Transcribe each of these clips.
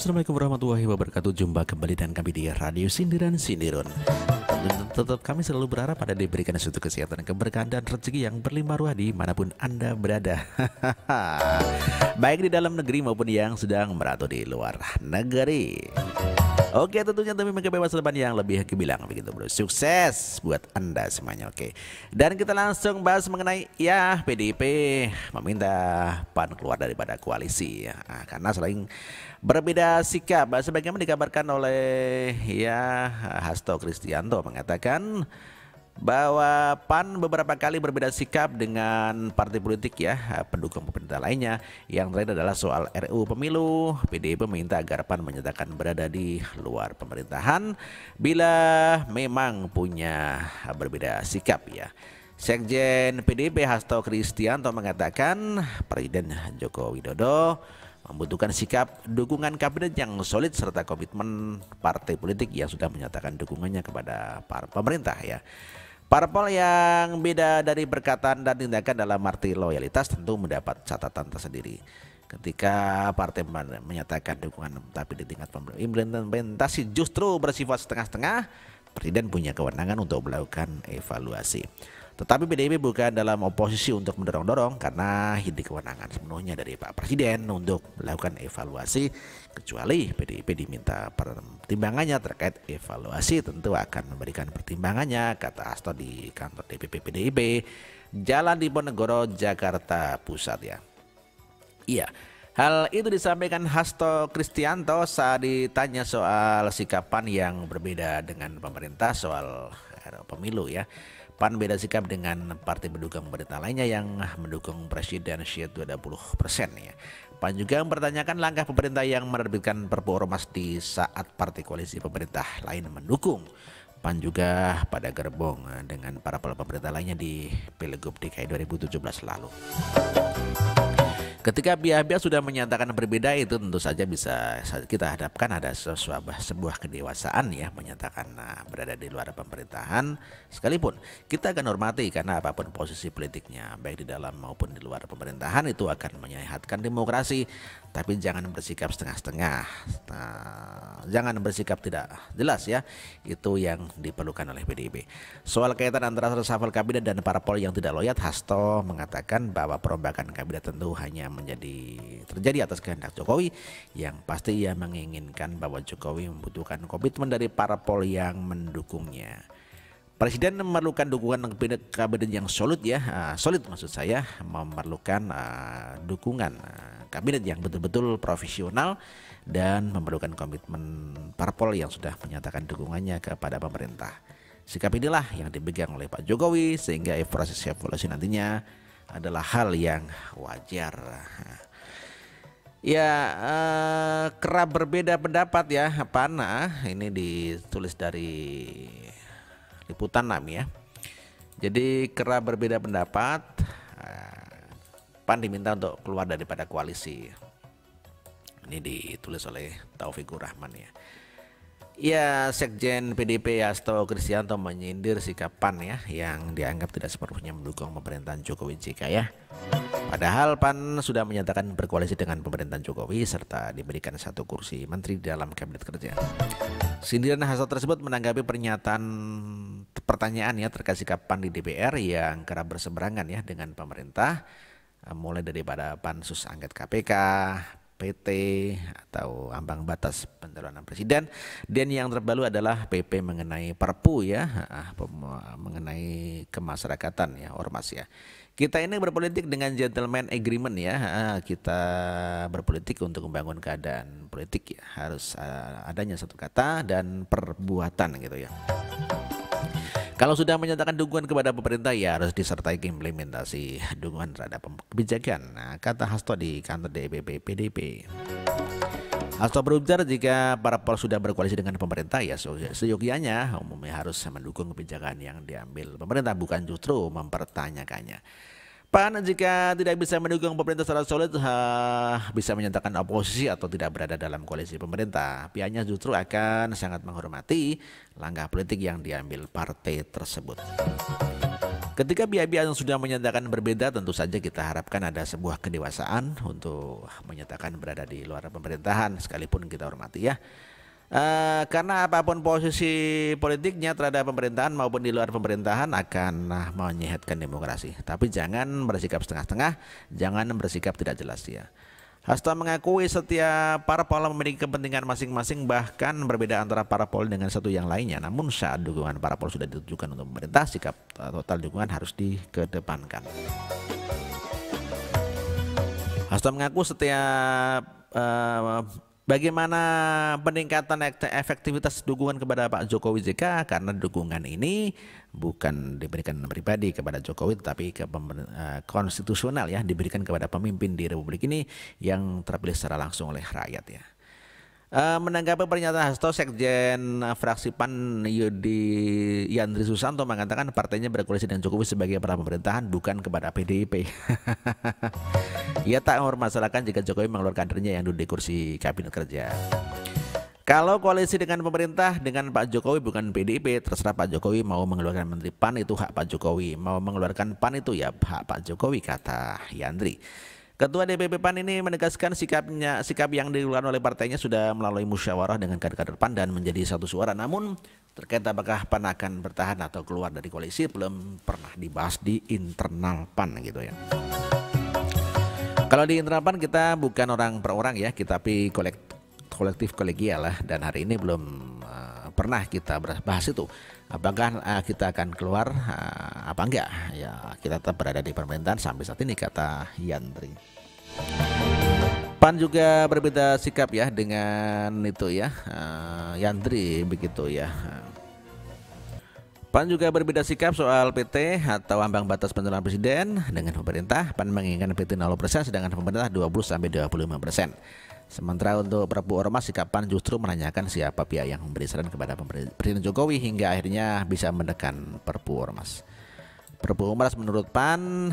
Assalamualaikum warahmatullahi wabarakatuh. Jumpa kembali dan kami di Radio Sindiran Sindirun. Tetap kami selalu berharap pada diberikan suatu kesehatan, keberkahan dan rezeki yang berlimpah ruah dimanapun Anda berada. Baik di dalam negeri maupun yang sedang merantau di luar negeri. Oke, tentunya demi masa depan yang lebih gemilang begitu bro. Sukses buat Anda semuanya. Oke. Dan kita langsung bahas mengenai ya PDIP meminta PAN keluar daripada koalisi ya. Karena sering berbeda sikap. Sebagaimana dikabarkan oleh ya Hasto Kristianto mengatakan bahwa PAN beberapa kali berbeda sikap dengan partai politik ya pendukung pemerintah lainnya. Yang terakhir adalah soal RUU Pemilu. PDIP meminta agar PAN menyatakan berada di luar pemerintahan bila memang punya berbeda sikap ya. Sekjen PDIP Hasto Kristianto mengatakan Presiden Joko Widodo membutuhkan sikap dukungan kabinet yang solid serta komitmen partai politik yang sudah menyatakan dukungannya kepada pemerintah ya. Parpol yang beda dari perkataan dan tindakan dalam arti loyalitas tentu mendapat catatan tersendiri. Ketika partai menyatakan dukungan tapi di tingkat implementasi justru bersifat setengah-setengah, Presiden punya kewenangan untuk melakukan evaluasi. Tetapi PDIP bukan dalam oposisi untuk mendorong-dorong karena ini kewenangan sepenuhnya dari Pak Presiden untuk melakukan evaluasi. Kecuali PDIP diminta pertimbangannya terkait evaluasi tentu akan memberikan pertimbangannya, kata Hasto di kantor DPP PDIP Jalan Diponegoro, Jakarta Pusat ya. Iya, hal itu disampaikan Hasto Kristianto saat ditanya soal sikapan yang berbeda dengan pemerintah soal pemilu ya. PAN beda sikap dengan partai pendukung pemerintah lainnya yang mendukung Presiden 20% ya. PAN juga mempertanyakan langkah pemerintah yang menerbitkan Perpu Ormas di saat partai koalisi pemerintah lain mendukung. PAN juga pada gerbong dengan para pemerintah lainnya di Pilgub DKI 2017 lalu. Ketika pihak-pihak sudah menyatakan berbeda itu tentu saja bisa kita hadapkan ada sebuah kedewasaan ya menyatakan berada di luar pemerintahan sekalipun kita akan hormati karena apapun posisi politiknya baik di dalam maupun di luar pemerintahan itu akan menyehatkan demokrasi, tapi jangan bersikap setengah-setengah, jangan bersikap tidak jelas ya, itu yang diperlukan oleh PDIP. Soal kaitan antara reshuffle kabinet dan parpol yang tidak loyal, Hasto mengatakan bahwa perombakan kabinet tentu hanya terjadi atas kehendak Jokowi, yang pasti ia menginginkan bahwa Jokowi membutuhkan komitmen dari parpol yang mendukungnya. Presiden memerlukan dukungan kabinet yang solid ya, solid maksud saya, memerlukan dukungan kabinet yang betul-betul profesional dan memerlukan komitmen parpol yang sudah menyatakan dukungannya kepada pemerintah. Sikap inilah yang dipegang oleh Pak Jokowi sehingga evaluasi nantinya adalah hal yang wajar. Ya kerap berbeda pendapat ya PAN, ini ditulis dari Liputan 6 ya. Jadi kerap berbeda pendapat, PAN diminta untuk keluar daripada koalisi. Ini ditulis oleh Taufikur Rahman ya. Ya, Sekjen PDIP Hasto Kristianto menyindir sikap PAN ya yang dianggap tidak sepenuhnya mendukung pemerintahan Jokowi JK ya. Padahal PAN sudah menyatakan berkoalisi dengan pemerintahan Jokowi serta diberikan 1 kursi menteri dalam kabinet kerja. Sindiran Hasto tersebut menanggapi pertanyaan ya terkait sikap PAN di DPR yang kerap berseberangan ya dengan pemerintah, mulai daripada pansus angket KPK, PT atau ambang batas pencalonan presiden, dan yang terbaru adalah PP mengenai Perpu ya, mengenai kemasyarakatan ya, ormas ya. Kita ini berpolitik dengan gentleman agreement ya, kita berpolitik untuk membangun keadaan politik ya, harus adanya satu kata dan perbuatan gitu ya. Kalau sudah menyatakan dukungan kepada pemerintah ya harus disertai implementasi dukungan terhadap kebijakan, kata Hasto di kantor DPP PDIP. Hasto berujar jika parpol sudah berkoalisi dengan pemerintah ya seyogyanya umumnya harus mendukung kebijakan yang diambil pemerintah, bukan justru mempertanyakannya. PAN jika tidak bisa mendukung pemerintah secara solid bisa menyatakan oposisi atau tidak berada dalam koalisi pemerintah. Pihaknya justru akan sangat menghormati langkah politik yang diambil partai tersebut. Ketika pihak-pihak yang sudah menyatakan berbeda, tentu saja kita harapkan ada sebuah kedewasaan untuk menyatakan berada di luar pemerintahan, sekalipun kita hormati ya. Karena apapun posisi politiknya terhadap pemerintahan maupun di luar pemerintahan akan menyehatkan demokrasi. Tapi jangan bersikap setengah-setengah, jangan bersikap tidak jelas ya. Hasto mengakui setiap parpol memiliki kepentingan masing-masing, bahkan berbeda antara parpol dengan satu yang lainnya. Namun saat dukungan parpol sudah ditujukan untuk pemerintah, sikap total dukungan harus dikedepankan. Hasto mengaku setiap bagaimana peningkatan efektivitas dukungan kepada Pak Jokowi JK, karena dukungan ini bukan diberikan pribadi kepada Jokowi tetapi konstitusional ya, diberikan kepada pemimpin di Republik ini yang terpilih secara langsung oleh rakyat ya. Menanggapi pernyataan Hasto, Sekjen fraksi PAN Yandri Susanto mengatakan partainya berkoalisi dengan Jokowi sebagai pra pemerintahan, bukan kepada PDIP. Ia tak mempermasalahkan jika Jokowi mengeluarkan kadernya yang duduk di kursi kabinet kerja. Kalau koalisi dengan pemerintah dengan Pak Jokowi bukan PDIP, terserah Pak Jokowi mau mengeluarkan menteri PAN, itu hak Pak Jokowi. Mau mengeluarkan PAN itu ya hak Pak Jokowi, kata Yandri. Ketua DPP PAN ini menegaskan sikap yang dikeluarkan oleh partainya sudah melalui musyawarah dengan kader-kader PAN dan menjadi satu suara. Namun terkait apakah PAN akan bertahan atau keluar dari koalisi belum pernah dibahas di internal PAN gitu ya. Kalau di internal PAN kita bukan orang per orang ya, kita tapi kolektif kolegial lah, dan hari ini belum pernah kita bahas itu. Apakah kita akan keluar apa enggak? Ya, kita tetap berada di pemerintahan sampai saat ini, kata Yandri. PAN juga berbeda sikap ya dengan itu ya, Yandri begitu ya. PAN juga berbeda sikap soal PT atau ambang batas pencalonan presiden dengan pemerintah. PAN menginginkan PT 0%, sedangkan pemerintah 20-25%. Sementara untuk Perpu Ormas, sikap PAN justru menanyakan siapa pihak yang memberi saran kepada Presiden Jokowi hingga akhirnya bisa menekan Perpu Ormas. Perpu Ormas menurut PAN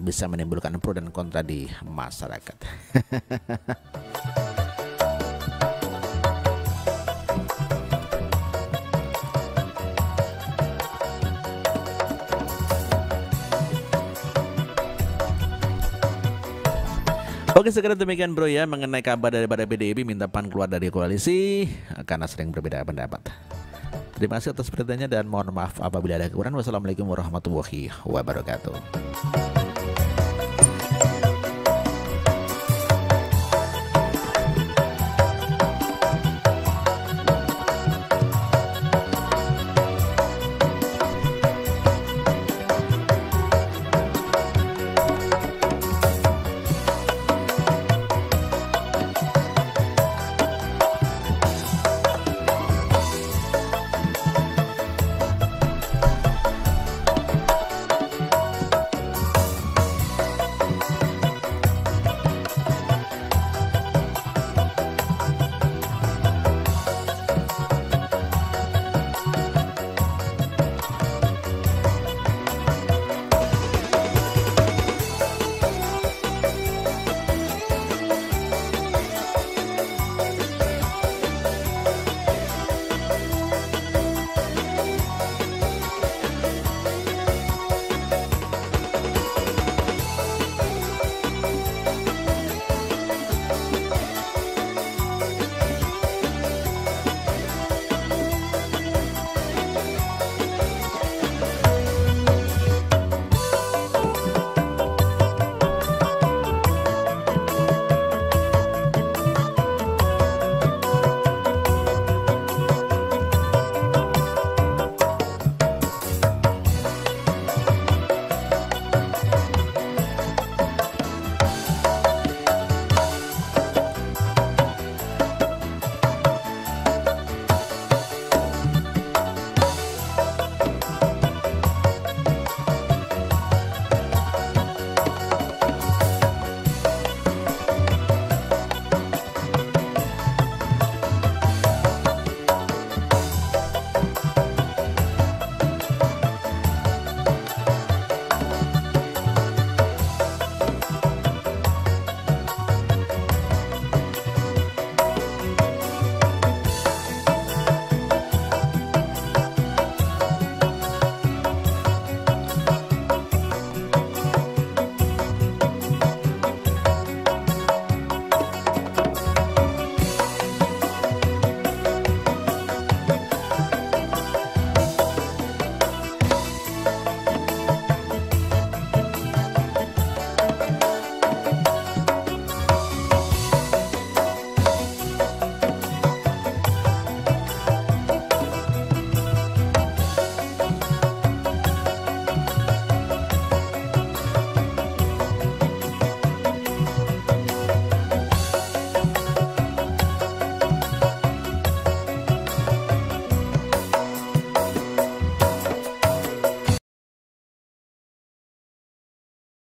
bisa menimbulkan pro dan kontra di masyarakat. Oke, sekarang demikian bro ya mengenai kabar daripada PDIP minta PAN keluar dari koalisi karena sering berbeda pendapat. Terima kasih atas perhatiannya dan mohon maaf apabila ada kekurangan. Wassalamualaikum warahmatullahi wabarakatuh.